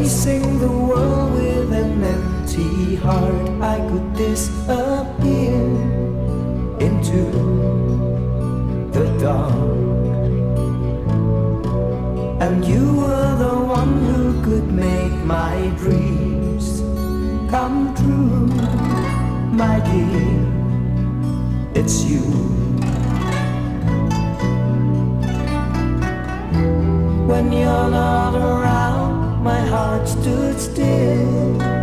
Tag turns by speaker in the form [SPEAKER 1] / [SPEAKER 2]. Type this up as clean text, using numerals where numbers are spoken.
[SPEAKER 1] Facing the world with an empty heart, I could disappear into the dark. And you were the one who could make my dreams come true, my dear, it's you. When you're not around, my heart stood still.